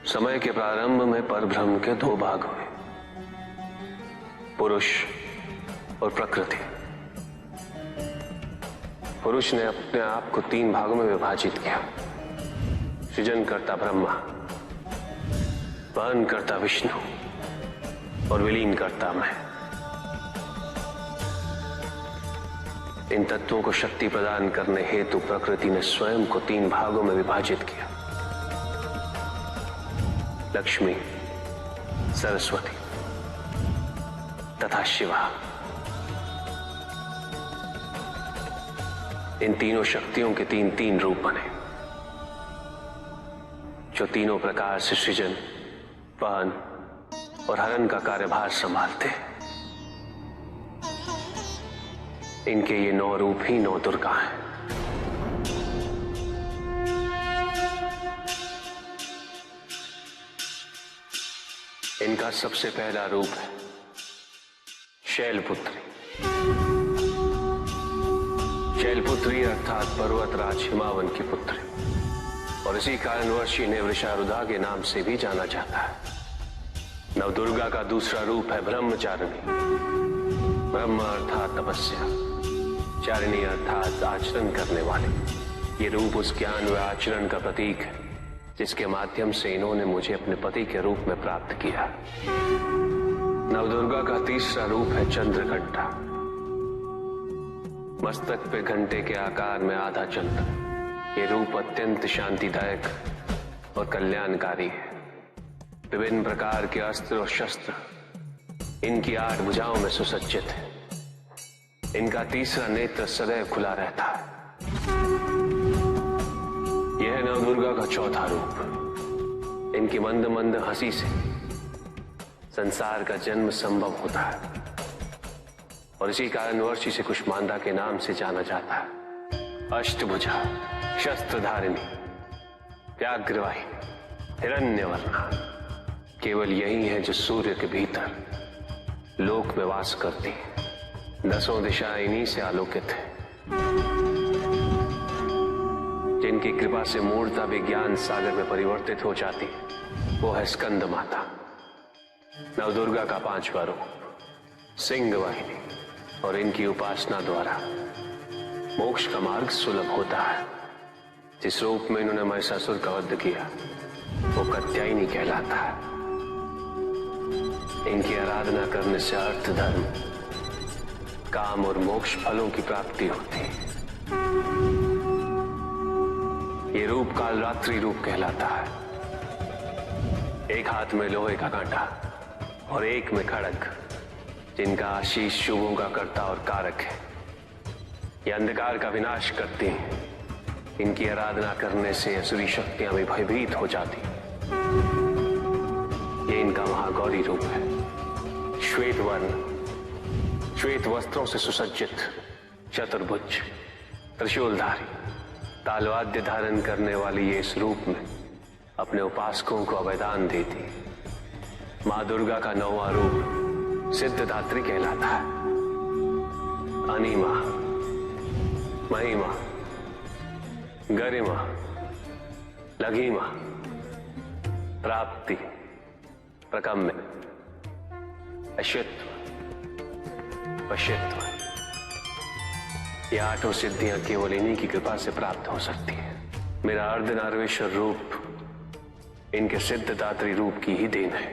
समय के प्रारंभ में परब्रह्म के दो भाग हुए, पुरुष और प्रकृति। पुरुष ने अपने आप को तीन भागों में विभाजित किया, सृजन करता ब्रह्मा, वहन करता विष्णु और विलीन करता मैं। इन तत्वों को शक्ति प्रदान करने हेतु प्रकृति ने स्वयं को तीन भागों में विभाजित किया, लक्ष्मी, सरस्वती तथा शिवा। इन तीनों शक्तियों के तीन तीन रूप बने, जो तीनों प्रकार से सृजन, वहन और हरण का कार्यभार संभालते हैं। इनके ये 9 रूप ही 9 दुर्गा हैं। इनका सबसे पहला रूप है शैलपुत्री। शैलपुत्री अर्थात पर्वतराज हिमावन की पुत्री, और इसी कारणवश इन्हें वृषारुधा के नाम से भी जाना जाता है। नवदुर्गा का दूसरा रूप है ब्रह्मचारिणी। ब्रह्म अर्थात तपस्या, चारिणी अर्थात आचरण करने वाले। ये रूप उस ज्ञान व आचरण का प्रतीक है जिसके माध्यम से इन्होंने मुझे अपने पति के रूप में प्राप्त किया। नवदुर्गा का तीसरा रूप है चंद्रघंटा। मस्तक पे घंटे के आकार में आधा चंद्र। ये रूप अत्यंत शांतिदायक और कल्याणकारी है। विभिन्न प्रकार के अस्त्र और शस्त्र इनकी 8 भुजाओं में सुसज्जित है। इनका तीसरा नेत्र सदैव खुला रहता है। यह नवदुर्गा का चौथा रूप। इनकी मंद मंद हंसी से संसार का जन्म संभव होता है, और इसी कारणवश इसे कुष्मांडा के नाम से जाना जाता है। अष्टभुजा, शस्त्रधारिणी, व्याघ्रवाहिनी, हिरण्यवर्णा, केवल यही है जो सूर्य के भीतर लोक में वास करती है। 10 दिशाएं इन्हीं से आलोकित है। जिनकी कृपा से मूर्ता भी ज्ञान सागर में परिवर्तित हो जाती है, वो है स्कंद माता। नवदुर्गा का 5वां रूप सिंह वाहिनी, और इनकी उपासना द्वारा मोक्ष का मार्ग सुलभ होता है। जिस रूप में इन्होंने महिषासुर का वध किया वो कात्यायनी कहलाता है। इनकी आराधना करने से अर्थ, धर्म, काम और मोक्ष फलों की प्राप्ति होती है। ये रूप कालरात्रि रूप कहलाता है। एक हाथ में लोहे का कांटा और एक में खड़ग, जिनका आशीष शुभों का कर्ता और कारक है। ये अंधकार का विनाश करती हैं। इनकी आराधना करने से असुरी शक्तियां भी भयभीत हो जाती। ये इनका महागौरी रूप है। श्वेत वर्ण, श्वेत वस्त्रों से सुसज्जित, चतुर्भुज, त्रिशूलधारी, तालवाद्य धारण करने वाली ये इस रूप में अपने उपासकों को अभयदान देती। मां दुर्गा का 9वां रूप सिद्धदात्री कहलाता है। अनिमा, महिमा, गरिमा, लघिमा, प्राप्ति, प्रकम्य, अश्वित्व, वशित्व। ये 8 सिद्धियां केवल इन्हीं की कृपा से प्राप्त हो सकती है। मेरा अर्धनारीश्वर रूप इनके सिद्धदात्री रूप की ही देन है।